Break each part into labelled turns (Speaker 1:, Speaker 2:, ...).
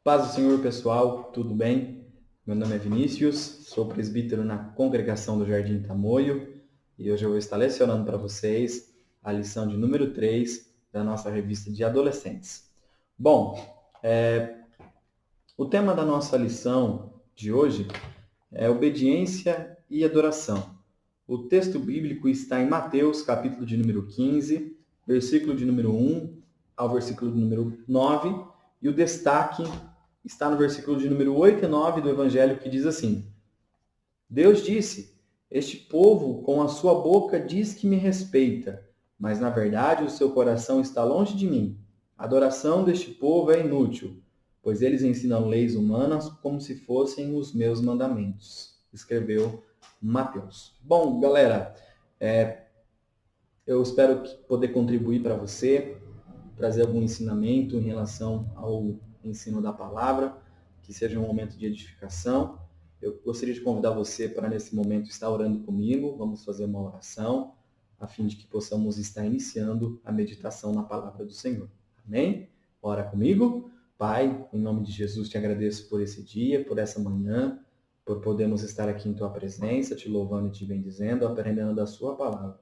Speaker 1: Paz do Senhor, pessoal, tudo bem? Meu nome é Vinícius, sou presbítero na congregação do Jardim Tamoio e hoje eu vou estar lecionando para vocês a lição de número 3 da nossa revista de adolescentes. Bom, o tema da nossa lição de hoje é obediência e adoração. O texto bíblico está em Mateus, capítulo de número 15, versículo de número 1 ao versículo de número 9, e o destaque está no versículo de número 8 e 9 do Evangelho, que diz assim: Deus disse, este povo com a sua boca diz que me respeita, mas na verdade o seu coração está longe de mim. A adoração deste povo é inútil, pois eles ensinam leis humanas como se fossem os meus mandamentos. Escreveu Mateus. Bom, galera, eu espero poder contribuir para você, trazer algum ensinamento em relação ao ensino da palavra, que seja um momento de edificação. Eu gostaria de convidar você para, nesse momento, estar orando comigo. Vamos fazer uma oração, a fim de que possamos estar iniciando a meditação na palavra do Senhor. Amém? Ora comigo. Pai, em nome de Jesus, te agradeço por esse dia, por essa manhã, por podermos estar aqui em tua presença, te louvando e te bendizendo, aprendendo da sua palavra.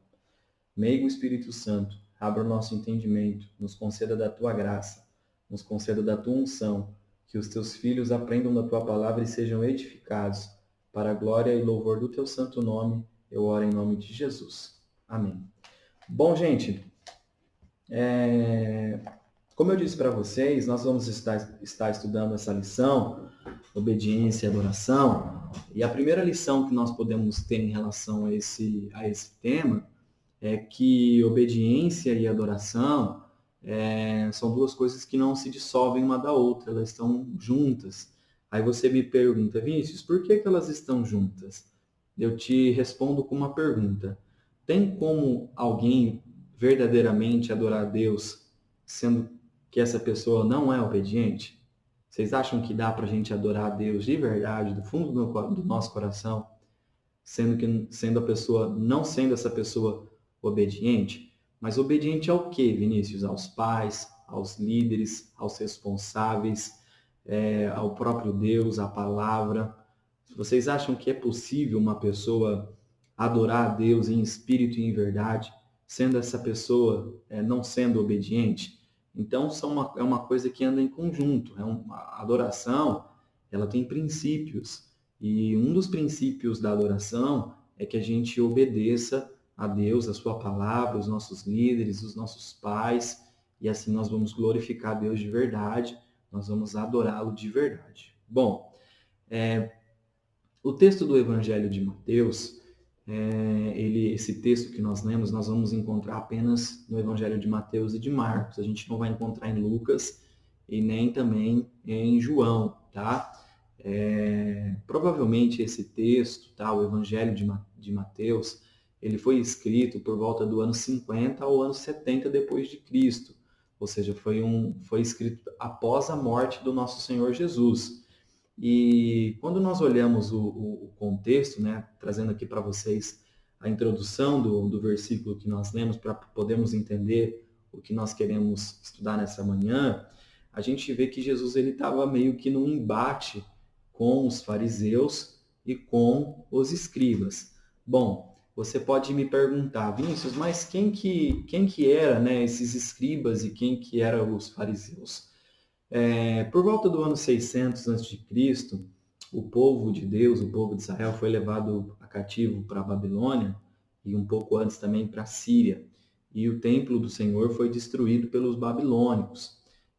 Speaker 1: Meigo Espírito Santo, abra o nosso entendimento, nos conceda da tua graça, nos conceda da tua unção, que os teus filhos aprendam da tua palavra e sejam edificados. Para a glória e louvor do teu santo nome, eu oro em nome de Jesus. Amém. Bom, gente, como eu disse para vocês, nós vamos estar estudando essa lição, obediência e adoração, e a primeira lição que nós podemos ter em relação a esse tema é que obediência e adoração são duas coisas que não se dissolvem uma da outra, elas estão juntas. Aí você me pergunta, Vinícius, por que elas estão juntas? Eu te respondo com uma pergunta. Tem como alguém verdadeiramente adorar a Deus, sendo que essa pessoa não é obediente? Vocês acham que dá para a gente adorar a Deus de verdade, do fundo do nosso coração, sendo a pessoa, não sendo essa pessoa obediente? Mas obediente ao quê, Vinícius? Aos pais, aos líderes, aos responsáveis, ao próprio Deus, à palavra. Vocês acham que é possível uma pessoa adorar a Deus em espírito e em verdade, sendo essa pessoa não sendo obediente? Então, é uma coisa que anda em conjunto. A adoração, ela tem princípios. E um dos princípios da adoração é que a gente obedeça a Deus, a sua palavra, os nossos líderes, os nossos pais, e assim nós vamos glorificar a Deus de verdade, nós vamos adorá-lo de verdade. Bom, o texto do Evangelho de Mateus, esse texto que nós lemos, nós vamos encontrar apenas no Evangelho de Mateus e de Marcos. A gente não vai encontrar em Lucas e nem também em João, tá? Provavelmente esse texto, tá? O Evangelho de Mateus, ele foi escrito por volta do ano 50 ao ano 70 depois de Cristo. Ou seja, foi escrito após a morte do nosso Senhor Jesus. E quando nós olhamos o contexto, né, trazendo aqui para vocês a introdução do versículo que nós lemos, para podermos entender o que nós queremos estudar nessa manhã, a gente vê que Jesus estava meio que num embate com os fariseus e com os escribas. Bom, você pode me perguntar, Vinícius, mas quem que era, né, esses escribas e quem que eram os fariseus? Por volta do ano 600 a.C., o povo de Deus, o povo de Israel, foi levado a cativo para a Babilônia e um pouco antes também para a Síria. E o templo do Senhor foi destruído pelos babilônicos.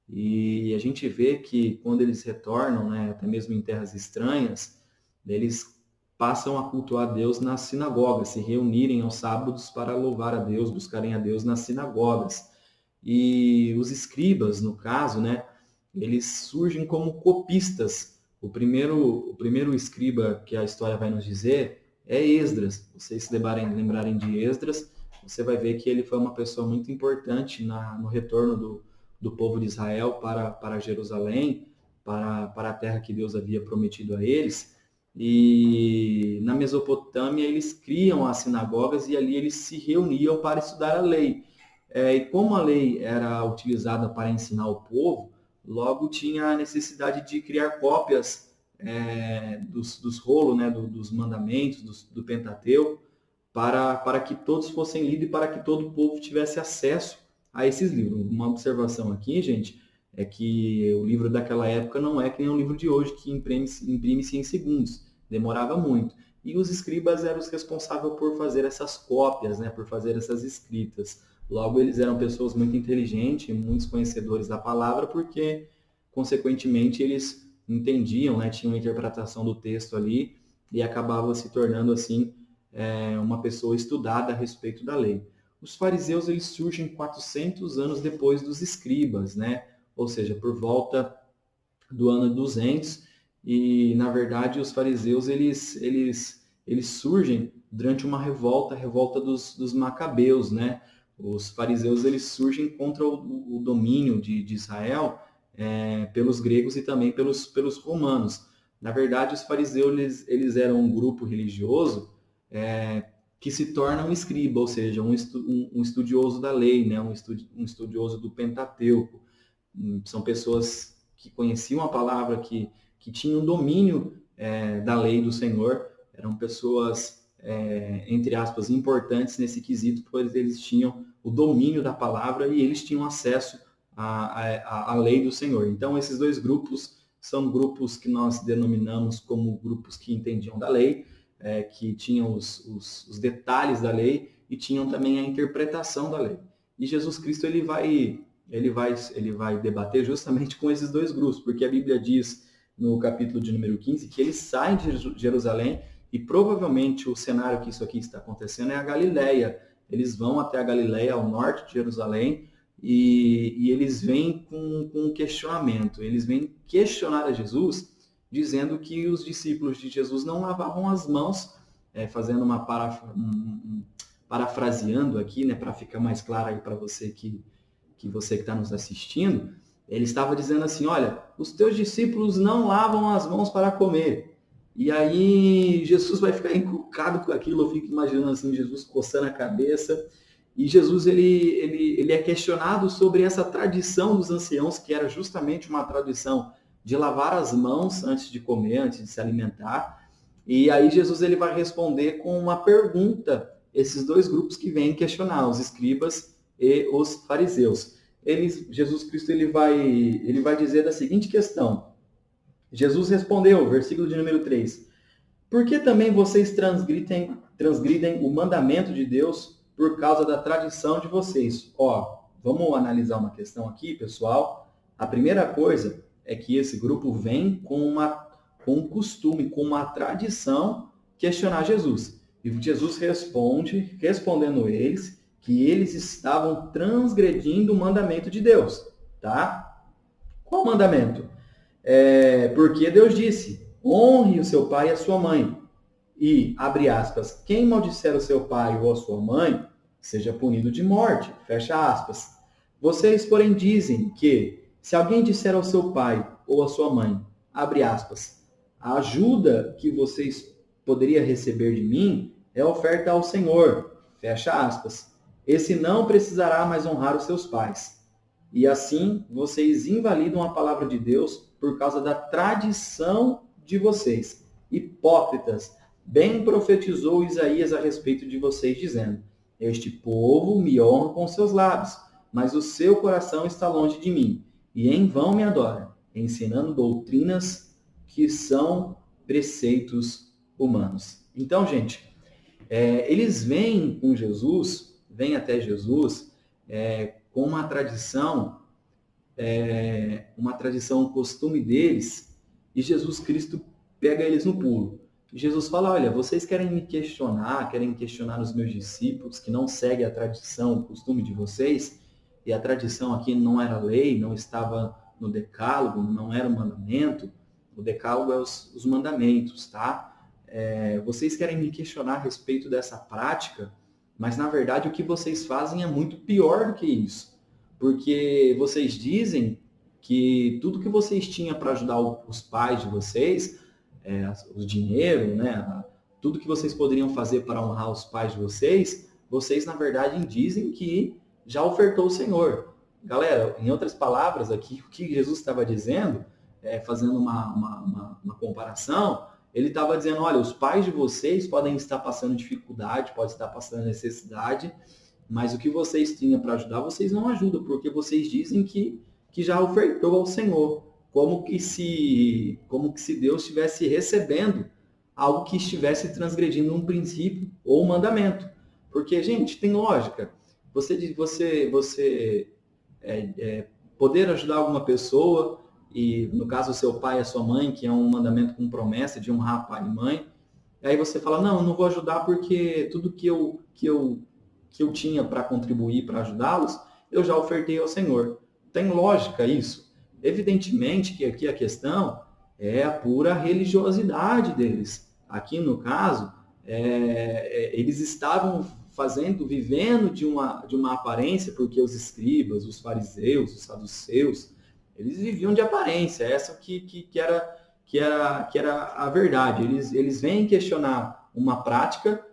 Speaker 1: E a gente vê que quando eles retornam, né, até mesmo em terras estranhas, eles passam a cultuar a Deus nas sinagogas, se reunirem aos sábados para louvar a Deus, buscarem a Deus nas sinagogas. E os escribas, no caso, né, eles surgem como copistas. O primeiro escriba que a história vai nos dizer é Esdras. Vocês se lembrarem de Esdras, você vai ver que ele foi uma pessoa muito importante no retorno do povo de Israel para Jerusalém, para a terra que Deus havia prometido a eles. E na Mesopotâmia eles criam as sinagogas e ali eles se reuniam para estudar a lei. E como a lei era utilizada para ensinar o povo, logo tinha a necessidade de criar cópias dos rolos, né, dos mandamentos, do Pentateuco, para que todos fossem lidos e para que todo o povo tivesse acesso a esses livros. Uma observação aqui, gente, é que o livro daquela época não é que nem o livro de hoje, que imprime-se em segundos, demorava muito. E os escribas eram os responsáveis por fazer essas cópias, né, por fazer essas escritas. Logo, eles eram pessoas muito inteligentes, muitos conhecedores da palavra, porque, consequentemente, eles entendiam, né, tinham uma interpretação do texto ali e acabavam se tornando, assim, uma pessoa estudada a respeito da lei. Os fariseus, eles surgem 400 anos depois dos escribas, né? Ou seja, por volta do ano 200, e, na verdade, os fariseus, eles surgem durante uma revolta, a revolta dos macabeus, né? Os fariseus, eles surgem contra o domínio de Israel pelos gregos e também pelos romanos. Na verdade, os fariseus, eles eram um grupo religioso que se torna um escriba, ou seja, um estudioso da lei, né? Um estudioso do Pentateuco. São pessoas que conheciam a palavra, que tinham domínio da lei do Senhor, eram pessoas, entre aspas, importantes nesse quesito, pois eles tinham o domínio da palavra e eles tinham acesso à lei do Senhor. Então, esses dois grupos são grupos que nós denominamos como grupos que entendiam da lei, que tinham os detalhes da lei e tinham também a interpretação da lei. E Jesus Cristo ele vai debater justamente com esses dois grupos, porque a Bíblia diz no capítulo de número 15 que eles saem de Jerusalém e provavelmente o cenário que isso aqui está acontecendo é a Galileia. Eles vão até a Galileia, ao norte de Jerusalém, e eles vêm com um questionamento. Eles vêm questionar a Jesus, dizendo que os discípulos de Jesus não lavavam as mãos, fazendo parafraseando aqui, né, para ficar mais claro aí para você que você que está nos assistindo, ele estava dizendo assim, olha, os teus discípulos não lavam as mãos para comer. E aí Jesus vai ficar encucado com aquilo, eu fico imaginando assim, Jesus coçando a cabeça, e Jesus ele é questionado sobre essa tradição dos anciãos, que era justamente uma tradição de lavar as mãos antes de comer, antes de se alimentar. E aí Jesus ele vai responder com uma pergunta, esses dois grupos que vêm questionar, os escribas e os fariseus. Jesus Cristo ele vai dizer da seguinte questão. Jesus respondeu, versículo de número 3. Por que também vocês transgridem o mandamento de Deus por causa da tradição de vocês? Vamos analisar uma questão aqui, pessoal. A primeira coisa é que esse grupo vem com um costume, com uma tradição, questionar Jesus. E Jesus respondendo eles, que eles estavam transgredindo o mandamento de Deus, tá? Qual mandamento? Porque Deus disse, honre o seu pai e a sua mãe. E, abre aspas, quem maldisser o seu pai ou a sua mãe, seja punido de morte, fecha aspas. Vocês, porém, dizem que, se alguém disser ao seu pai ou à sua mãe, abre aspas, a ajuda que vocês poderiam receber de mim é oferta ao Senhor, fecha aspas. Esse não precisará mais honrar os seus pais. E assim, vocês invalidam a palavra de Deus por causa da tradição de vocês. Hipócritas, bem profetizou Isaías a respeito de vocês, dizendo, este povo me honra com seus lábios, mas o seu coração está longe de mim, e em vão me adora, ensinando doutrinas que são preceitos humanos. Então, gente, eles vêm com Jesus, vêm até Jesus com uma tradição, um costume deles, e Jesus Cristo pega eles no pulo. E Jesus fala, olha, vocês querem questionar os meus discípulos, que não seguem a tradição, o costume de vocês, e a tradição aqui não era lei, não estava no decálogo, não era o mandamento, o decálogo é os mandamentos, tá? Vocês querem me questionar a respeito dessa prática, mas na verdade o que vocês fazem é muito pior do que isso. Porque vocês dizem que tudo que vocês tinham para ajudar os pais de vocês, o dinheiro, né, tudo que vocês poderiam fazer para honrar os pais de vocês, vocês na verdade dizem que já ofertou o Senhor. galera, em outras palavras aqui, o que Jesus estava dizendo, fazendo uma comparação, ele estava dizendo, olha, os pais de vocês podem estar passando dificuldade, podem estar passando necessidade, mas o que vocês tinham para ajudar, vocês não ajudam, porque vocês dizem que já ofertou ao Senhor, como que se Deus estivesse recebendo algo que estivesse transgredindo um princípio ou um mandamento. Porque, gente, tem lógica. Você poder ajudar alguma pessoa, e no caso o seu pai e a sua mãe, que é um mandamento com promessa de honrar pai e mãe, aí você fala, não, eu não vou ajudar porque tudo que eu tinha para contribuir, para ajudá-los, eu já ofertei ao Senhor. Tem lógica isso? Evidentemente que aqui a questão é a pura religiosidade deles. Aqui no caso, eles estavam vivendo de uma aparência, porque os escribas, os fariseus, os saduceus, eles viviam de aparência, essa que era a verdade. Eles vêm questionar uma prática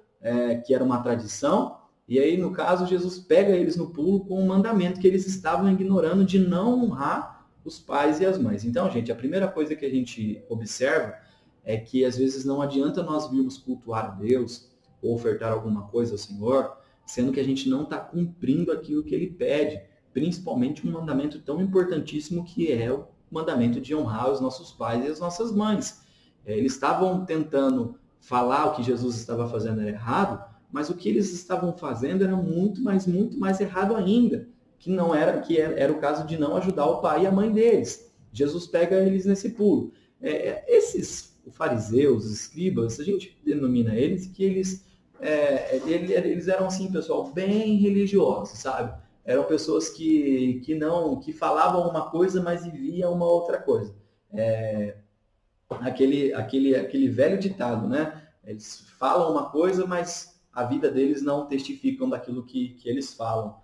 Speaker 1: que era uma tradição, e aí, no caso, Jesus pega eles no pulo com um mandamento que eles estavam ignorando de não honrar os pais e as mães. Então, gente, a primeira coisa que a gente observa é que às vezes não adianta nós virmos cultuar a Deus ou ofertar alguma coisa ao Senhor, sendo que a gente não está cumprindo aquilo que Ele pede, principalmente um mandamento tão importantíssimo que é o mandamento de honrar os nossos pais e as nossas mães. Eles estavam tentando falar o que Jesus estava fazendo era errado, mas o que eles estavam fazendo era muito mais errado ainda, que era o caso de não ajudar o pai e a mãe deles. Jesus pega eles nesse pulo. Esses fariseus, escribas, a gente denomina eles que eles eram assim, pessoal, bem religiosos, sabe? Eram pessoas que falavam uma coisa, mas viviam uma outra coisa. Aquele velho ditado, né? Eles falam uma coisa, mas a vida deles não testificam daquilo que eles falam.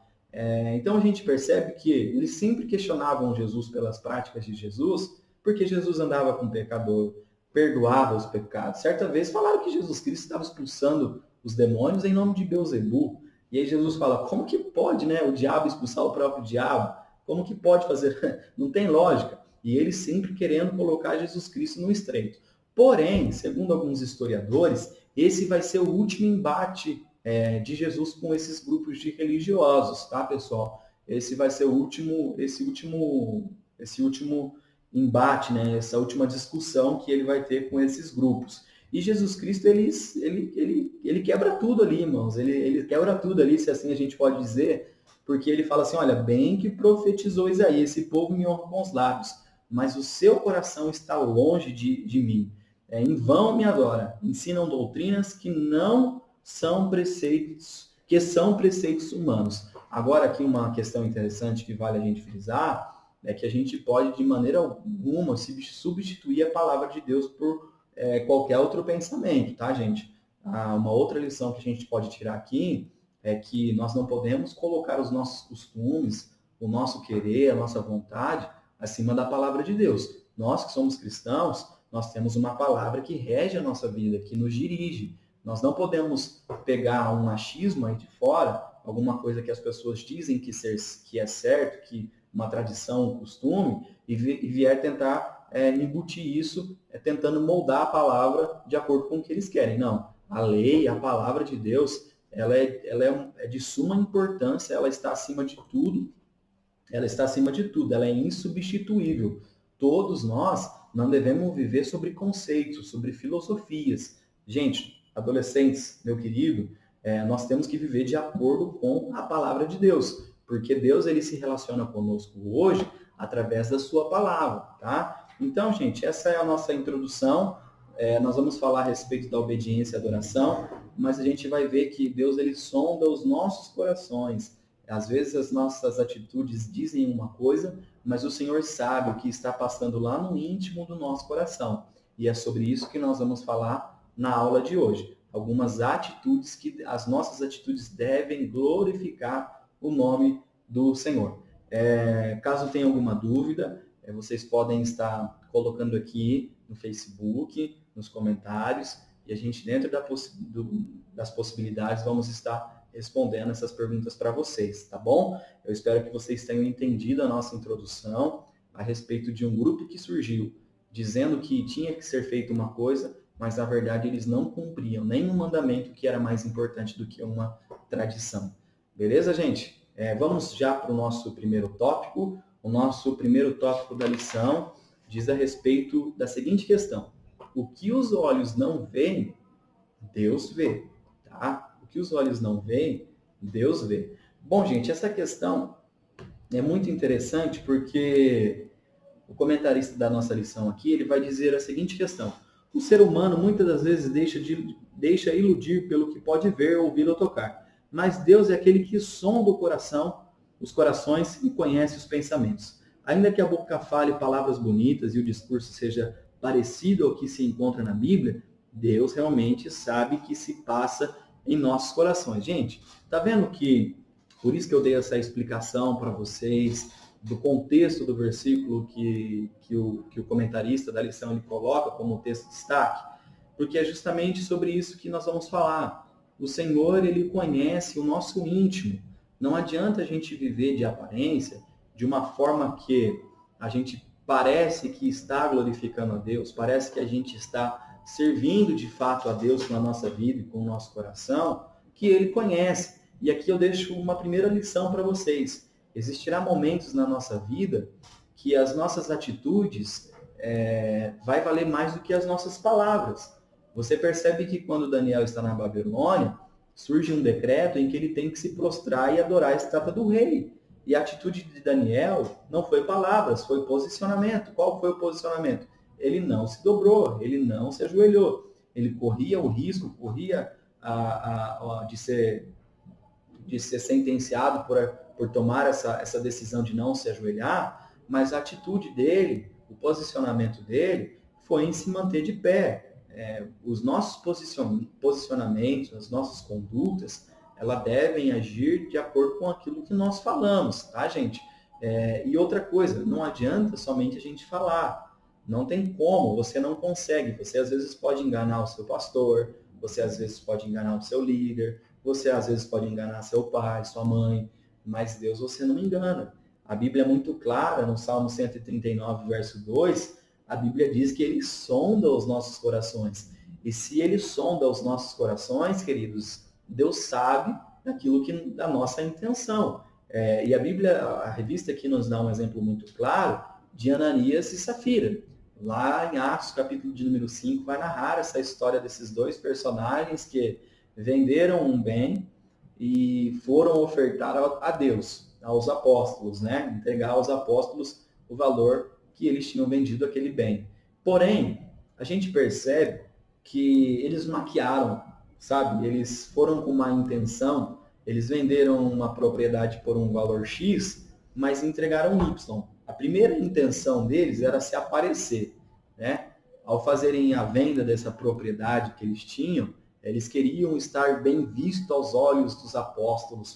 Speaker 1: Então a gente percebe que eles sempre questionavam Jesus pelas práticas de Jesus, porque Jesus andava com o pecador, perdoava os pecados. Certa vez falaram que Jesus Cristo estava expulsando os demônios em nome de Beelzebul. E aí Jesus fala, como que pode, né, o diabo expulsar o próprio diabo? Como que pode fazer? Não tem lógica. E eles sempre querendo colocar Jesus Cristo no estreito. Porém, segundo alguns historiadores, esse vai ser o último embate de Jesus com esses grupos de religiosos, tá, pessoal? Esse vai ser esse último embate, né? Essa última discussão que ele vai ter com esses grupos. E Jesus Cristo, ele quebra tudo ali, irmãos. Ele quebra tudo ali, se assim a gente pode dizer, porque ele fala assim, olha, bem que profetizou Isaías, esse povo me honra com os lábios, mas o seu coração está longe de mim. Em vão me adora, ensinam doutrinas que não são preceitos, que são preceitos humanos. Agora aqui uma questão interessante que vale a gente frisar, é que a gente pode de maneira alguma substituir a palavra de Deus por qualquer outro pensamento, tá, gente? Uma outra lição que a gente pode tirar aqui é que nós não podemos colocar os nossos costumes, o nosso querer, a nossa vontade acima da palavra de Deus. Nós que somos cristãos, nós temos uma palavra que rege a nossa vida, que nos dirige. Nós não podemos pegar um achismo aí de fora, alguma coisa que as pessoas dizem que é certo, que uma tradição, um costume, e vier tentar embutir isso, tentando moldar a palavra de acordo com o que eles querem. Não, a lei, a palavra de Deus, ela é de suma importância, ela está acima de tudo, ela é insubstituível. Todos nós não devemos viver sobre conceitos, sobre filosofias. Gente, adolescentes, meu querido, nós temos que viver de acordo com a palavra de Deus, porque Deus ele se relaciona conosco hoje através da sua palavra, tá? Então, gente, essa é a nossa introdução. Nós vamos falar a respeito da obediência e adoração, mas a gente vai ver que Deus ele sonda os nossos corações. Às vezes as nossas atitudes dizem uma coisa, mas o Senhor sabe o que está passando lá no íntimo do nosso coração. E é sobre isso que nós vamos falar na aula de hoje. Algumas atitudes que as nossas atitudes devem glorificar o nome do Senhor. Caso tenha alguma dúvida, vocês podem estar colocando aqui no Facebook, nos comentários, e a gente, dentro das possibilidades, vamos estar respondendo essas perguntas para vocês, tá bom? Eu espero que vocês tenham entendido a nossa introdução a respeito de um grupo que surgiu dizendo que tinha que ser feita uma coisa, mas na verdade eles não cumpriam nenhum mandamento que era mais importante do que uma tradição. Beleza, gente? Vamos já para o nosso primeiro tópico. O nosso primeiro tópico da lição diz a respeito da seguinte questão: o que os olhos não veem, Deus vê, tá? O que os olhos não veem, Deus vê. Bom, gente, essa questão é muito interessante porque o comentarista da nossa lição aqui, ele vai dizer a seguinte questão: o ser humano muitas das vezes deixa iludir pelo que pode ver, ouvir ou tocar. Mas Deus é aquele que sonda o coração, os corações e conhece os pensamentos. Ainda que a boca fale palavras bonitas e o discurso seja parecido ao que se encontra na Bíblia, Deus realmente sabe o que se passa em nossos corações. Gente, tá vendo que, por isso que eu dei essa explicação para vocês, do contexto do versículo que o comentarista da lição ele coloca como texto de destaque? Porque é justamente sobre isso que nós vamos falar. O Senhor, ele conhece o nosso íntimo. Não adianta a gente viver de aparência, de uma forma que a gente parece que está glorificando a Deus, parece que a gente está servindo de fato a Deus com a nossa vida e com o nosso coração, que ele conhece. E aqui eu deixo uma primeira lição para vocês. Existirá momentos na nossa vida que as nossas atitudes vai valer mais do que as nossas palavras. Você percebe que quando Daniel está na Babilônia, surge um decreto em que ele tem que se prostrar e adorar a estátua do rei. E a atitude de Daniel não foi palavras, foi posicionamento. Qual foi o posicionamento? Ele não se dobrou, ele não se ajoelhou. Ele corria o risco, de ser sentenciado por tomar essa decisão de não se ajoelhar, mas a atitude dele, o posicionamento dele, foi em se manter de pé. Os nossos posicionamentos, as nossas condutas, elas devem agir de acordo com aquilo que nós falamos, tá, gente? E outra coisa, não adianta somente a gente falar. Não tem como, você não consegue. Você às vezes pode enganar o seu pastor, você às vezes pode enganar o seu líder, você às vezes pode enganar seu pai, sua mãe, mas Deus você não engana. A Bíblia é muito clara, no Salmo 139, verso 2, a Bíblia diz que ele sonda os nossos corações. E se ele sonda os nossos corações, queridos, Deus sabe da nossa intenção. E a Bíblia, a revista aqui nos dá um exemplo muito claro de Ananias e Safira. Lá em Atos, capítulo de número 5, vai narrar essa história desses dois personagens que venderam um bem e foram ofertar a Deus, aos apóstolos, né? Entregar aos apóstolos o valor que eles tinham vendido aquele bem. Porém, a gente percebe que eles maquiaram, sabe? Eles foram com uma intenção, eles venderam uma propriedade por um valor X, mas entregaram Y. A primeira intenção deles era se aparecer, né? Ao fazerem a venda dessa propriedade que eles tinham, eles queriam estar bem visto aos olhos dos apóstolos,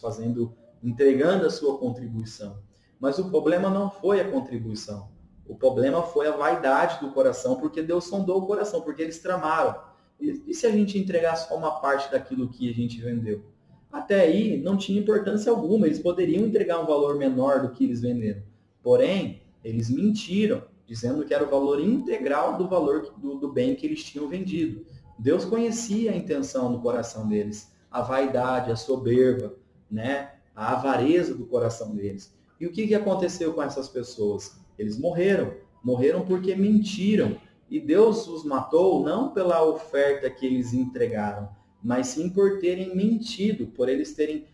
Speaker 1: entregando a sua contribuição. Mas o problema não foi a contribuição. O problema foi a vaidade do coração, porque Deus sondou o coração, porque eles tramaram. E se a gente entregar só uma parte daquilo que a gente vendeu? Até aí não tinha importância alguma, eles poderiam entregar um valor menor do que eles venderam. Porém, eles mentiram, dizendo que era o valor integral do valor do bem que eles tinham vendido. Deus conhecia a intenção do coração deles, a vaidade, a soberba, né? A avareza do coração deles. E o que aconteceu com essas pessoas? Eles morreram porque mentiram. E Deus os matou não pela oferta que eles entregaram, mas sim por terem mentido, por eles terem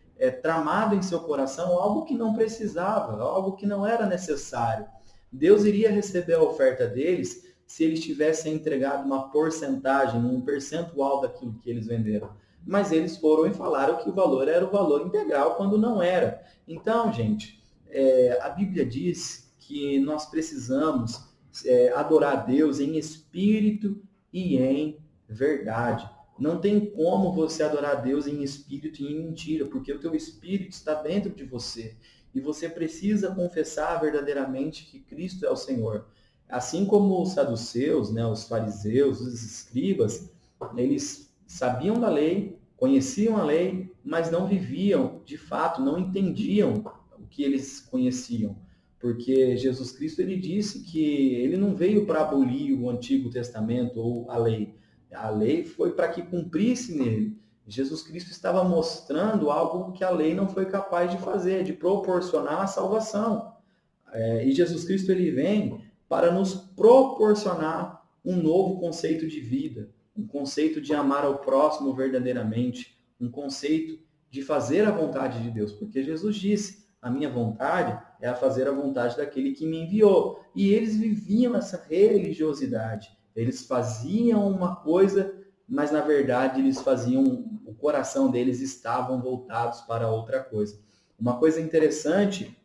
Speaker 1: tramado em seu coração algo que não precisava, algo que não era necessário. Deus iria receber a oferta deles se eles tivessem entregado uma porcentagem, um percentual daquilo que eles venderam. Mas eles foram e falaram que o valor era o valor integral, quando não era. Então, gente, a Bíblia diz que nós precisamos adorar a Deus em espírito e em verdade. Não tem como você adorar a Deus em espírito e em mentira, porque o teu espírito está dentro de você. E você precisa confessar verdadeiramente que Cristo é o Senhor. Assim como os saduceus, né, os fariseus, os escribas, eles sabiam da lei, conheciam a lei, mas não viviam, de fato, não entendiam o que eles conheciam. Porque Jesus Cristo ele disse que ele não veio para abolir o Antigo Testamento ou a lei. A lei foi para que cumprisse nele. Jesus Cristo estava mostrando algo que a lei não foi capaz de fazer, de proporcionar a salvação. E Jesus Cristo ele vem para nos proporcionar um novo conceito de vida, um conceito de amar ao próximo verdadeiramente, um conceito de fazer a vontade de Deus, porque Jesus disse: a minha vontade é a fazer a vontade daquele que me enviou. E eles viviam essa religiosidade. Eles faziam uma coisa, mas na verdade eles faziam, o coração deles estavam voltados para outra coisa. Uma coisa interessante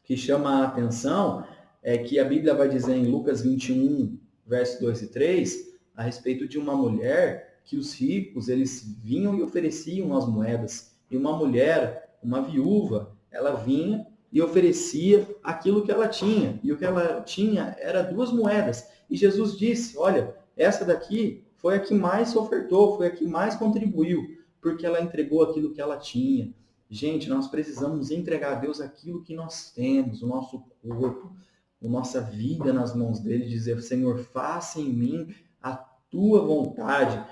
Speaker 1: que chama a atenção é que a Bíblia vai dizer em Lucas 21, versos 2 e 3, a respeito de uma mulher que os ricos, eles vinham e ofereciam as moedas. E uma mulher, uma viúva, ela vinha e oferecia aquilo que ela tinha. E o que ela tinha era 2 moedas. E Jesus disse: olha, essa daqui foi a que mais se ofertou, foi a que mais contribuiu, porque ela entregou aquilo que ela tinha. Gente, nós precisamos entregar a Deus aquilo que nós temos, o nosso corpo, a nossa vida nas mãos dele, dizer: Senhor, faça em mim a tua vontade.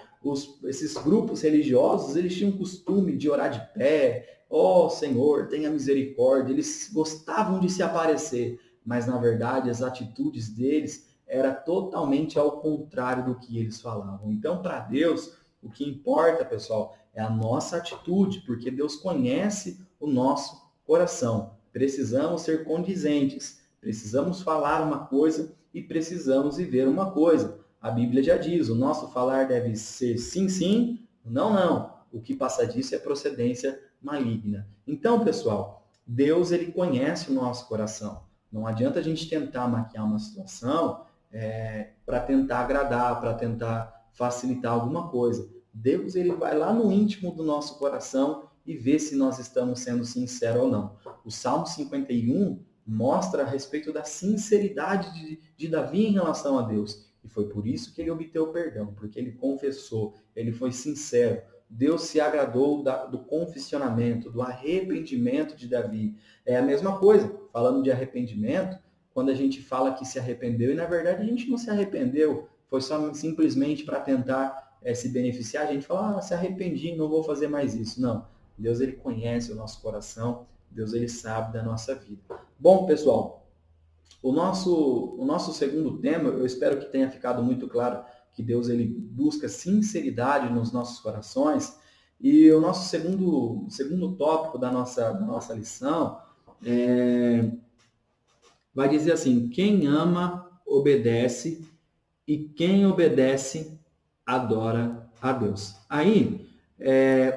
Speaker 1: Esses grupos religiosos, eles tinham o costume de orar de pé: ó Senhor, tenha misericórdia. Eles gostavam de se aparecer, mas na verdade as atitudes deles eram totalmente ao contrário do que eles falavam. Então, para Deus, o que importa, pessoal, é a nossa atitude, porque Deus conhece o nosso coração. Precisamos ser condizentes, precisamos falar uma coisa e precisamos viver uma coisa. A Bíblia já diz: o nosso falar deve ser sim, sim, não, não. O que passa disso é procedência maligna. Então, pessoal, Deus ele conhece o nosso coração. Não adianta a gente tentar maquiar uma situação para tentar agradar, para tentar facilitar alguma coisa. Deus ele vai lá no íntimo do nosso coração e vê se nós estamos sendo sinceros ou não. O Salmo 51 mostra a respeito da sinceridade de Davi em relação a Deus. E foi por isso que ele obteve perdão, porque ele confessou, ele foi sincero. Deus se agradou do confessionamento, do arrependimento de Davi. É a mesma coisa, falando de arrependimento, quando a gente fala que se arrependeu, e na verdade a gente não se arrependeu, foi só simplesmente para tentar se beneficiar, a gente fala: se arrependi, não vou fazer mais isso. Não, Deus ele conhece o nosso coração, Deus ele sabe da nossa vida. Bom, pessoal, o nosso segundo tema, eu espero que tenha ficado muito claro que Deus ele busca sinceridade nos nossos corações. E o nosso segundo tópico da nossa lição vai dizer assim: quem ama, obedece, e quem obedece, adora a Deus. Aí,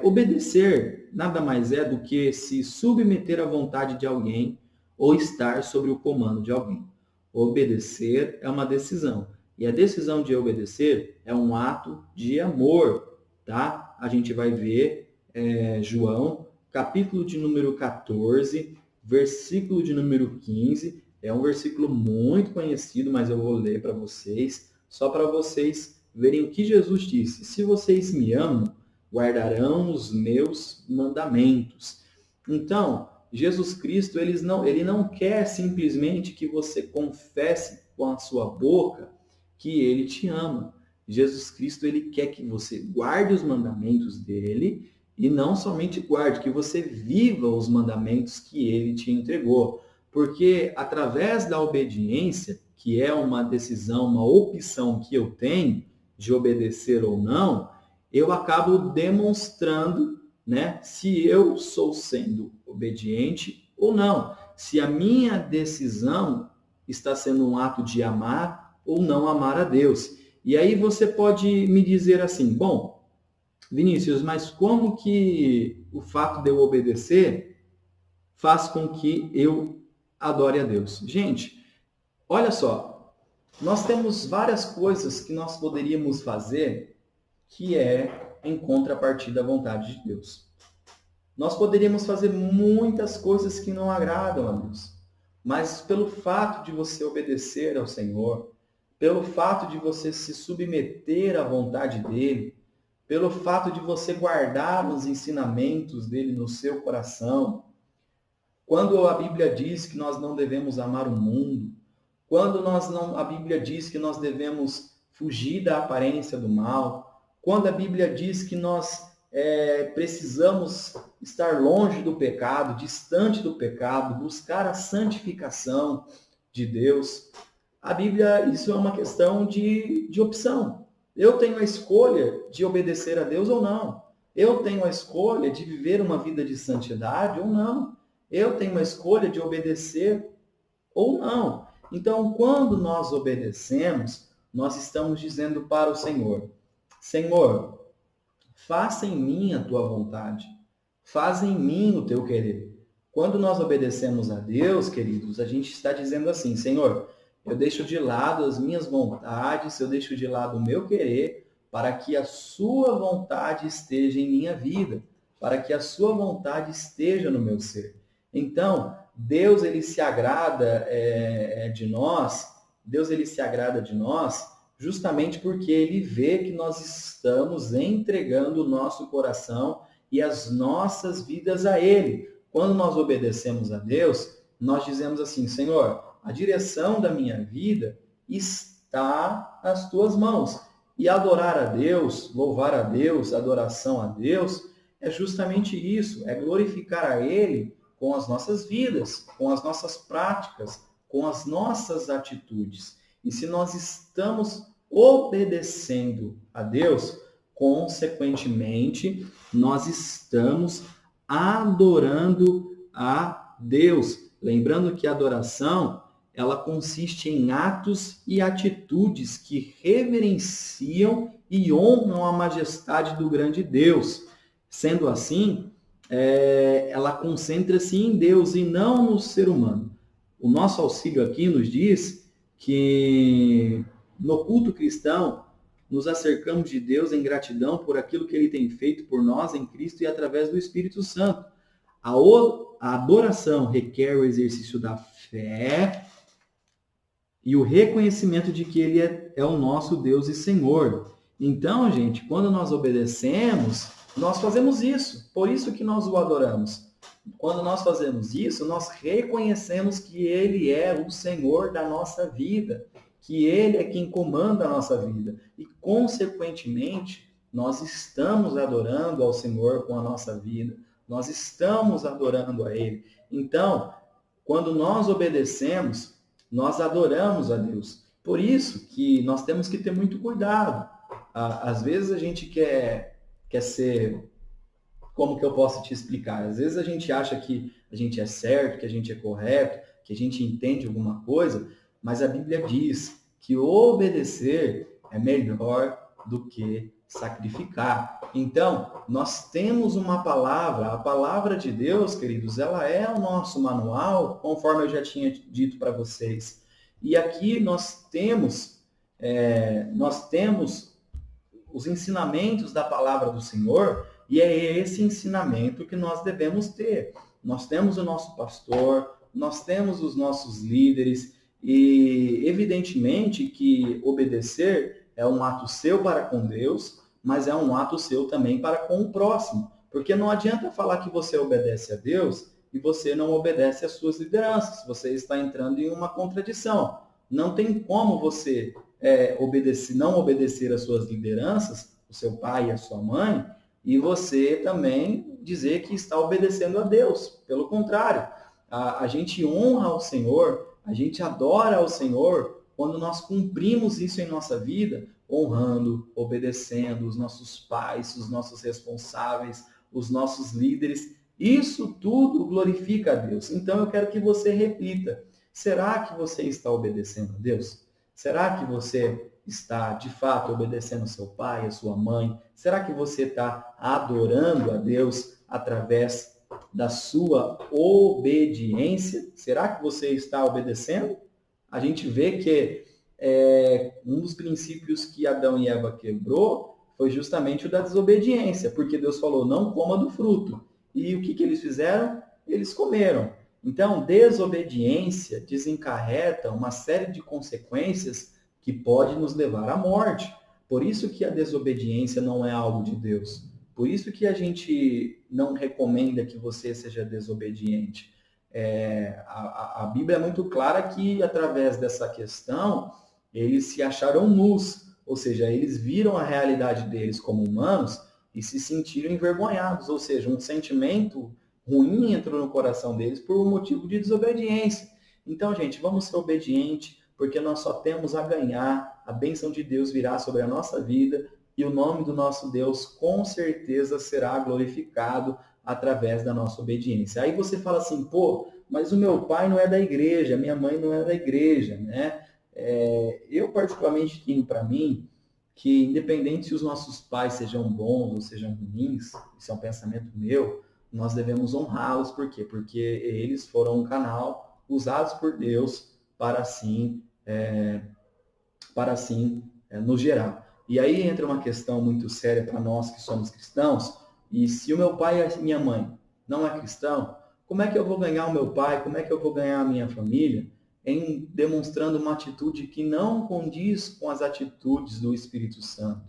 Speaker 1: obedecer nada mais é do que se submeter à vontade de alguém ou estar sob o comando de alguém. Obedecer é uma decisão. E a decisão de obedecer é um ato de amor, tá? A gente vai ver João, capítulo de número 14, versículo de número 15. É um versículo muito conhecido, mas eu vou ler para vocês, só para vocês verem o que Jesus disse: se vocês me amam, guardarão os meus mandamentos. Então, Jesus Cristo ele não quer simplesmente que você confesse com a sua boca que ele te ama. Jesus Cristo ele quer que você guarde os mandamentos dele e não somente guarde, que você viva os mandamentos que ele te entregou. Porque através da obediência, que é uma decisão, uma opção que eu tenho de obedecer ou não, eu acabo demonstrando, né, se eu estou sendo obediente ou não. Se a minha decisão está sendo um ato de amar ou não amar a Deus. E aí você pode me dizer assim: bom, Vinícius, mas como que o fato de eu obedecer faz com que eu adore a Deus? Gente, olha só, nós temos várias coisas que nós poderíamos fazer que é em contrapartida à vontade de Deus. Nós poderíamos fazer muitas coisas que não agradam a Deus, mas pelo fato de você obedecer ao Senhor, pelo fato de você se submeter à vontade dele, pelo fato de você guardar os ensinamentos dele no seu coração. Quando a Bíblia diz que nós não devemos amar o mundo, quando a Bíblia diz que nós devemos fugir da aparência do mal, quando a Bíblia diz que nós precisamos estar longe do pecado, distante do pecado, buscar a santificação de Deus, a Bíblia, isso é uma questão de opção. Eu tenho a escolha de obedecer a Deus ou não. Eu tenho a escolha de viver uma vida de santidade ou não. Eu tenho a escolha de obedecer ou não. Então, quando nós obedecemos, nós estamos dizendo para o Senhor: Senhor, faça em mim a tua vontade. Faça em mim o teu querer. Quando nós obedecemos a Deus, queridos, a gente está dizendo assim: Senhor, eu deixo de lado as minhas vontades, eu deixo de lado o meu querer, para que a sua vontade esteja em minha vida, para que a sua vontade esteja no meu ser. Então, Deus ele se agrada de nós, Deus ele se agrada de nós justamente porque ele vê que nós estamos entregando o nosso coração e as nossas vidas a ele. Quando nós obedecemos a Deus, nós dizemos assim: Senhor, a direção da minha vida está nas tuas mãos. E adorar a Deus, louvar a Deus, adoração a Deus, é justamente isso, é glorificar a ele com as nossas vidas, com as nossas práticas, com as nossas atitudes. E se nós estamos obedecendo a Deus, consequentemente, nós estamos adorando a Deus. Lembrando que a adoração, ela consiste em atos e atitudes que reverenciam e honram a majestade do grande Deus. Sendo assim, ela concentra-se em Deus e não no ser humano. O nosso auxílio aqui nos diz que no culto cristão nos acercamos de Deus em gratidão por aquilo que ele tem feito por nós em Cristo e através do Espírito Santo. A adoração requer o exercício da fé e o reconhecimento de que ele é o nosso Deus e Senhor. Então, gente, quando nós obedecemos, nós fazemos isso. Por isso que nós o adoramos. Quando nós fazemos isso, nós reconhecemos que ele é o Senhor da nossa vida, que ele é quem comanda a nossa vida. E, consequentemente, nós estamos adorando ao Senhor com a nossa vida. Nós estamos adorando a ele. Então, quando nós obedecemos, nós adoramos a Deus. Por isso que nós temos que ter muito cuidado. Às vezes a gente quer ser... Como que eu posso te explicar? Às vezes a gente acha que a gente é certo, que a gente é correto, que a gente entende alguma coisa, mas a Bíblia diz que obedecer é melhor do que sacrificar. Então, nós temos uma palavra, a palavra de Deus, queridos, ela é o nosso manual, conforme eu já tinha dito para vocês. E aqui nós temos os ensinamentos da palavra do Senhor, e é esse ensinamento que nós devemos ter. Nós temos o nosso pastor, nós temos os nossos líderes, e evidentemente que obedecer é um ato seu para com Deus, mas é um ato seu também para com o próximo. Porque não adianta falar que você obedece a Deus e você não obedece às suas lideranças. Você está entrando em uma contradição. Não tem como você não obedecer às suas lideranças, o seu pai e a sua mãe, e você também dizer que está obedecendo a Deus. Pelo contrário, a gente honra ao Senhor, a gente adora ao Senhor quando nós cumprimos isso em nossa vida, honrando, obedecendo os nossos pais, os nossos responsáveis, os nossos líderes. Isso tudo glorifica a Deus. Então eu quero que você reflita. Será que você está obedecendo a Deus? Será que você está, de fato, obedecendo ao seu pai, à sua mãe? Será que você está adorando a Deus através da sua obediência? Será que você está obedecendo? A gente vê que um dos princípios que Adão e Eva quebrou foi justamente o da desobediência, porque Deus falou, não coma do fruto. E o que eles fizeram? Eles comeram. Então, desobediência desencarreta uma série de consequências que pode nos levar à morte. Por isso que a desobediência não é algo de Deus. Por isso que a gente não recomenda que você seja desobediente. A Bíblia é muito clara que, através dessa questão, eles se acharam nus, ou seja, eles viram a realidade deles como humanos e se sentiram envergonhados, ou seja, um sentimento ruim entrou no coração deles por um motivo de desobediência. Então, gente, vamos ser obedientes, porque nós só temos a ganhar, a bênção de Deus virá sobre a nossa vida e o nome do nosso Deus com certeza será glorificado através da nossa obediência. Aí você fala assim, pô, mas o meu pai não é da igreja, minha mãe não é da igreja, né? Eu particularmente tenho para mim que, independente se os nossos pais sejam bons ou sejam ruins, isso é um pensamento meu, nós devemos honrá-los. Por quê? Porque eles foram um canal usados por Deus para assim nos gerar. E aí entra uma questão muito séria para nós que somos cristãos, e se o meu pai e minha mãe não é cristão, como é que eu vou ganhar o meu pai, como é que eu vou ganhar a minha família em demonstrando uma atitude que não condiz com as atitudes do Espírito Santo?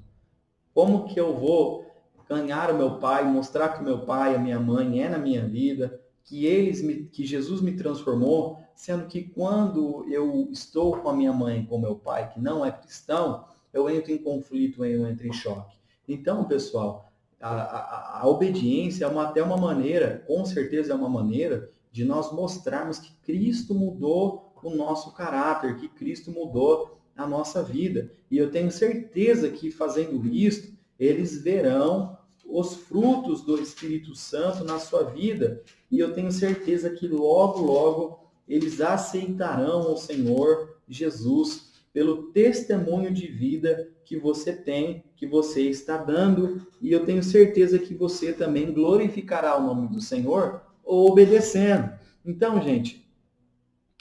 Speaker 1: Como que eu vou ganhar o meu pai, mostrar que o meu pai e a minha mãe é na minha vida, que Jesus me transformou, sendo que quando eu estou com a minha mãe e com o meu pai, que não é cristão, eu entro em conflito, eu entro em choque. Então, pessoal, a obediência é até uma maneira, com certeza é uma maneira, de nós mostrarmos que Cristo mudou o nosso caráter, que Cristo mudou a nossa vida. E eu tenho certeza que fazendo isso, eles verão os frutos do Espírito Santo na sua vida. E eu tenho certeza que logo, logo, eles aceitarão o Senhor Jesus pelo testemunho de vida que você tem, que você está dando. E eu tenho certeza que você também glorificará o nome do Senhor obedecendo. Então, gente,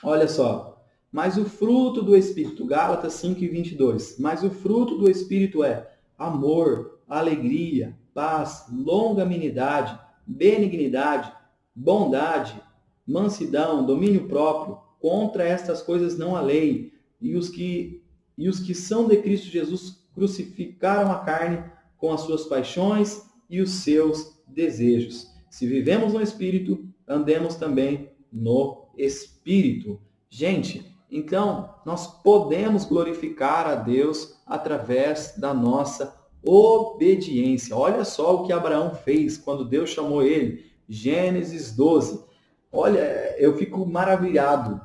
Speaker 1: olha só. Mas o fruto do Espírito, Gálatas 5:22, mas o fruto do Espírito é amor, alegria, paz, longanimidade, benignidade, bondade, mansidão, domínio próprio. Contra estas coisas não há lei. E os que são de Cristo Jesus crucificaram a carne com as suas paixões e os seus desejos. Se vivemos no Espírito, andemos também no Espírito. Gente, então nós podemos glorificar a Deus através da nossa obediência. Olha só o que Abraão fez quando Deus chamou ele. Gênesis 12. Olha, eu fico maravilhado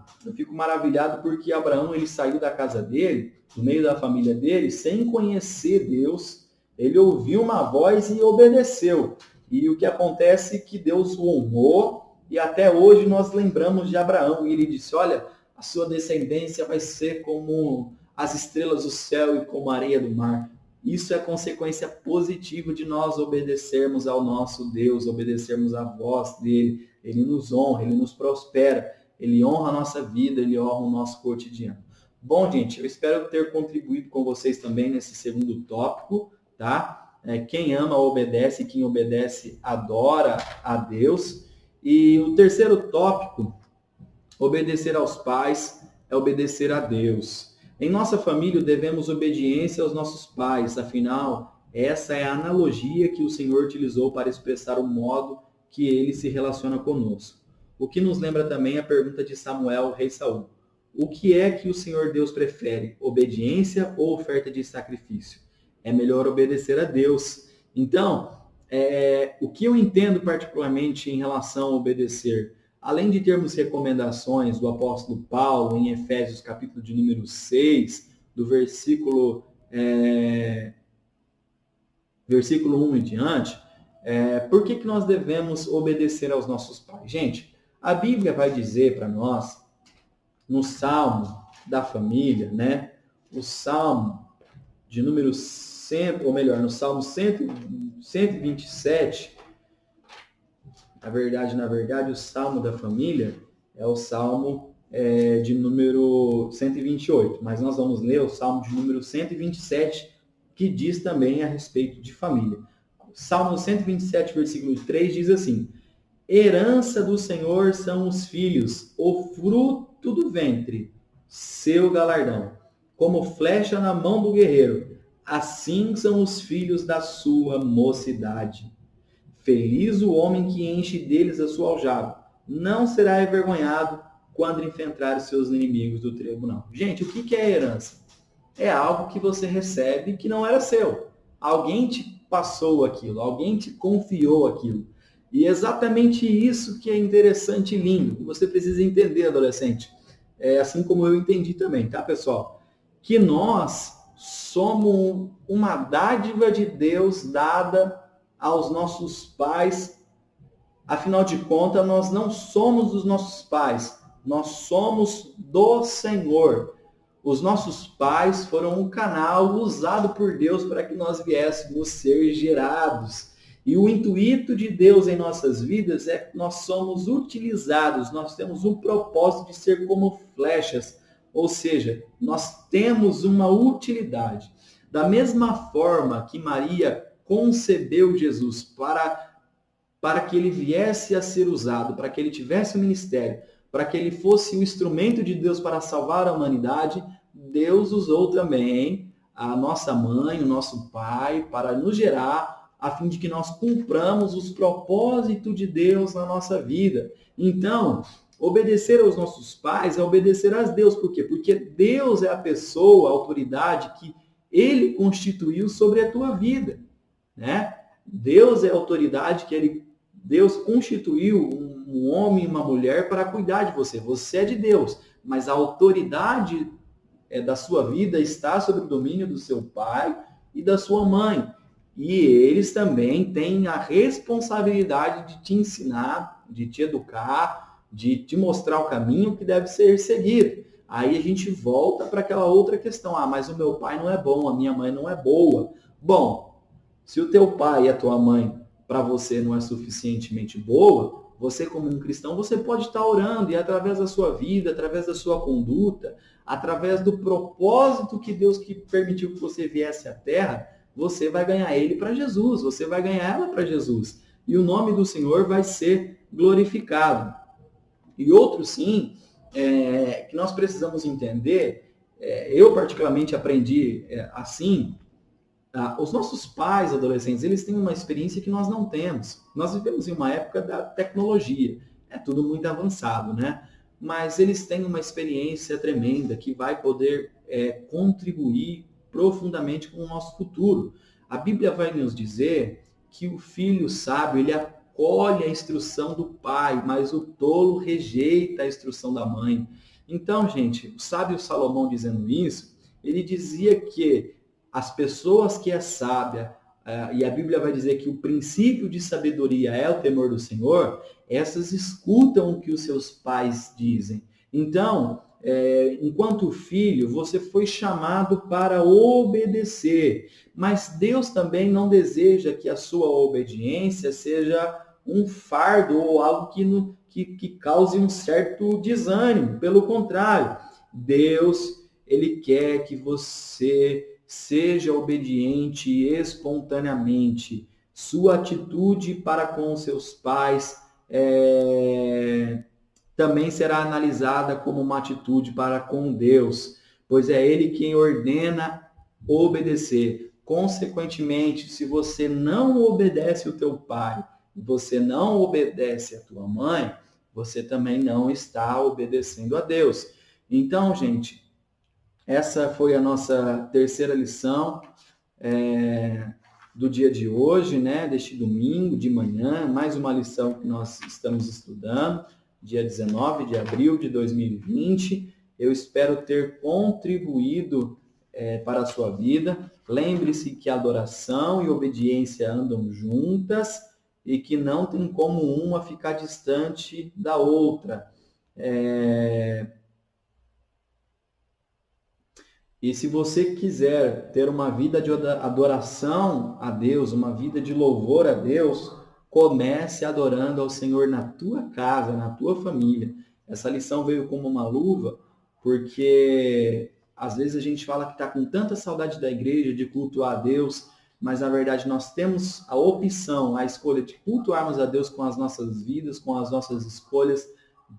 Speaker 1: porque Abraão, ele saiu da casa dele, no meio da família dele, sem conhecer Deus. Ele ouviu uma voz e obedeceu. E o que acontece é que Deus o honrou, e até hoje nós lembramos de Abraão. E ele disse, olha, a sua descendência vai ser como as estrelas do céu e como a areia do mar. Isso é consequência positiva de nós obedecermos ao nosso Deus, obedecermos à voz dele. Ele nos honra, ele nos prospera, ele honra a nossa vida, ele honra o nosso cotidiano. Bom, gente, eu espero ter contribuído com vocês também nesse segundo tópico, tá? Quem ama, obedece, quem obedece, adora a Deus. E o terceiro tópico, obedecer aos pais, é obedecer a Deus. Em nossa família, devemos obediência aos nossos pais, afinal, essa é a analogia que o Senhor utilizou para expressar o modo que ele se relaciona conosco. O que nos lembra também a pergunta de Samuel, rei Saul. O que é que o Senhor Deus prefere, obediência ou oferta de sacrifício? É melhor obedecer a Deus. Então, o que eu entendo particularmente em relação a obedecer? Além de termos recomendações do apóstolo Paulo em Efésios capítulo de número 6, do versículo 1 em diante, por que nós devemos obedecer aos nossos pais? Gente, a Bíblia vai dizer para nós, no Salmo da família, né? O Salmo de número 100, ou melhor, no Salmo 127, na verdade, o Salmo da família é o Salmo de número 128, mas nós vamos ler o Salmo de número 127, que diz também a respeito de família. Salmo 127, versículo 3 diz assim: herança do Senhor são os filhos, o fruto do ventre, seu galardão, como flecha na mão do guerreiro, Assim são os filhos da sua mocidade. Feliz o homem que enche deles a sua aljava. Não será envergonhado quando enfrentar os seus inimigos do tribunal. Gente, o que é herança? É algo que você recebe que não era seu. Alguém te passou aquilo, alguém te confiou aquilo. E é exatamente isso que é interessante e lindo, que você precisa entender, adolescente. É assim como eu entendi também, tá, pessoal? Que nós somos uma dádiva de Deus dada aos nossos pais. Afinal de contas, nós não somos dos nossos pais, nós somos do Senhor. Os nossos pais foram um canal usado por Deus para que nós viéssemos ser gerados. E o intuito de Deus em nossas vidas é que nós somos utilizados, nós temos um propósito de ser como flechas, ou seja, nós temos uma utilidade. Da mesma forma que Maria concebeu Jesus para que ele viesse a ser usado, para que ele tivesse um ministério, para que ele fosse o instrumento de Deus para salvar a humanidade, Deus usou também a nossa mãe, o nosso pai, para nos gerar, a fim de que nós cumpramos os propósitos de Deus na nossa vida. Então, obedecer aos nossos pais é obedecer a Deus. Por quê? Porque Deus é a pessoa, a autoridade que ele constituiu sobre a tua vida, né? Deus é a autoridade que Deus constituiu um homem e uma mulher para cuidar de você. Você é de Deus, mas a autoridade da sua vida está sob o domínio do seu pai e da sua mãe. E eles também têm a responsabilidade de te ensinar, de te educar, de te mostrar o caminho que deve ser seguido. Aí a gente volta para aquela outra questão. Mas o meu pai não é bom, a minha mãe não é boa. Bom, se o teu pai e a tua mãe para você não é suficientemente boa, você como um cristão, você pode estar orando e através da sua vida, através da sua conduta, através do propósito que Deus que permitiu que você viesse à Terra, você vai ganhar ele para Jesus, você vai ganhar ela para Jesus. E o nome do Senhor vai ser glorificado. E outro sim, que nós precisamos entender, eu particularmente aprendi assim, os nossos pais, adolescentes, eles têm uma experiência que nós não temos. Nós vivemos em uma época da tecnologia, é tudo muito avançado, né? Mas eles têm uma experiência tremenda que vai poder contribuir profundamente com o nosso futuro. A Bíblia vai nos dizer que o filho sábio, ele acolhe a instrução do pai, mas o tolo rejeita a instrução da mãe. Então, gente, o sábio Salomão dizendo isso, ele dizia que as pessoas que é sábia, e a Bíblia vai dizer que o princípio de sabedoria é o temor do Senhor, essas escutam o que os seus pais dizem. Então, enquanto filho, você foi chamado para obedecer, mas Deus também não deseja que a sua obediência seja um fardo ou algo que cause um certo desânimo. Pelo contrário, Deus, ele quer que você seja obediente espontaneamente. Sua atitude para com seus pais também será analisada como uma atitude para com Deus, pois é Ele quem ordena obedecer. Consequentemente, se você não obedece o teu pai, você não obedece a tua mãe, você também não está obedecendo a Deus. Então, gente, essa foi a nossa terceira lição do dia de hoje, né? Deste domingo de manhã, mais uma lição que nós estamos estudando, dia 19 de abril de 2020. Eu espero ter contribuído para a sua vida. Lembre-se que adoração e obediência andam juntas e que não tem como uma ficar distante da outra. E se você quiser ter uma vida de adoração a Deus, uma vida de louvor a Deus, comece adorando ao Senhor na tua casa, na tua família. Essa lição veio como uma luva, porque às vezes a gente fala que está com tanta saudade da igreja, de cultuar a Deus, mas na verdade nós temos a opção, a escolha de cultuarmos a Deus com as nossas vidas, com as nossas escolhas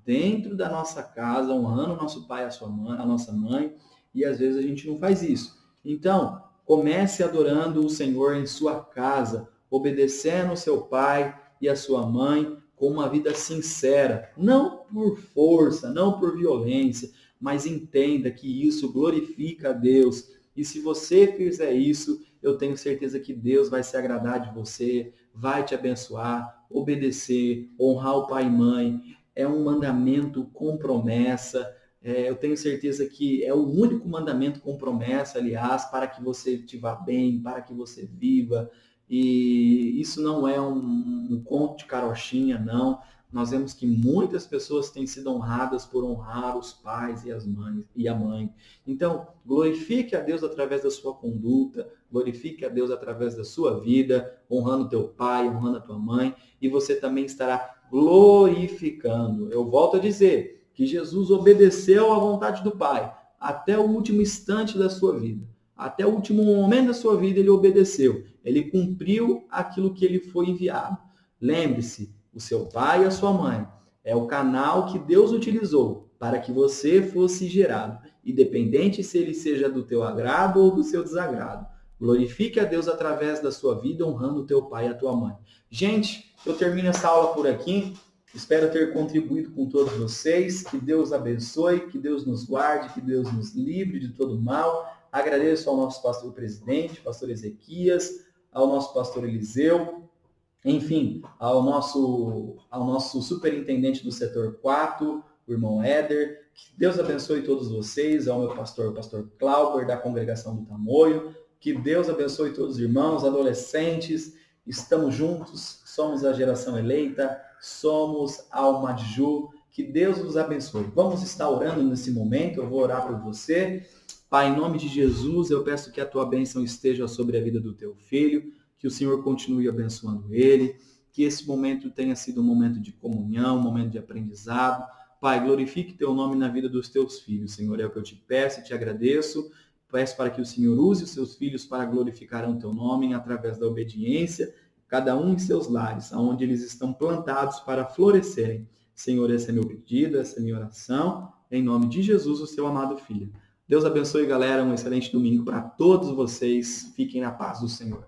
Speaker 1: dentro da nossa casa, honrando o nosso pai, a nossa mãe, e às vezes a gente não faz isso. Então, comece adorando o Senhor em sua casa, obedecendo o seu pai e a sua mãe com uma vida sincera, não por força, não por violência, mas entenda que isso glorifica a Deus. E se você fizer isso, eu tenho certeza que Deus vai se agradar de você, vai te abençoar, obedecer, honrar o pai e mãe. É um mandamento com promessa. Eu tenho certeza que é o único mandamento com promessa, aliás, para que você te vá bem, para que você viva. E isso não é um conto de carochinha, não. Nós vemos que muitas pessoas têm sido honradas por honrar os pais e as mães e a mãe. Então, glorifique a Deus através da sua conduta, glorifique a Deus através da sua vida, honrando teu pai, honrando a tua mãe, e você também estará glorificando. Eu volto a dizer que Jesus obedeceu à vontade do Pai até o último instante da sua vida. Até o último momento da sua vida ele obedeceu. Ele cumpriu aquilo que ele foi enviado. Lembre-se, o seu pai e a sua mãe é o canal que Deus utilizou para que você fosse gerado, independente se ele seja do teu agrado ou do seu desagrado. Glorifique a Deus através da sua vida, honrando o teu pai e a tua mãe. Gente, eu termino essa aula por aqui. Espero ter contribuído com todos vocês. Que Deus abençoe, que Deus nos guarde, que Deus nos livre de todo mal. Agradeço ao nosso pastor presidente, pastor Ezequias, ao nosso pastor Eliseu, enfim, ao nosso superintendente do setor 4, o irmão Éder. Que Deus abençoe todos vocês, ao meu pastor, o pastor Clauber, da congregação do Tamoio. Que Deus abençoe todos os irmãos, adolescentes. Estamos juntos, somos a geração eleita, somos a Alma de Ju. Que Deus nos abençoe. Vamos estar orando nesse momento, eu vou orar por você. Pai, em nome de Jesus, eu peço que a tua bênção esteja sobre a vida do teu filho, que o Senhor continue abençoando ele, que esse momento tenha sido um momento de comunhão, um momento de aprendizado. Pai, glorifique teu nome na vida dos teus filhos, Senhor, é o que eu te peço e te agradeço. Peço para que o Senhor use os seus filhos para glorificar o teu nome através da obediência, cada um em seus lares, aonde eles estão plantados para florescerem. Senhor, esse é meu pedido, essa é minha oração, em nome de Jesus, o seu amado Filho. Deus abençoe, galera. Um excelente domingo para todos vocês. Fiquem na paz do Senhor.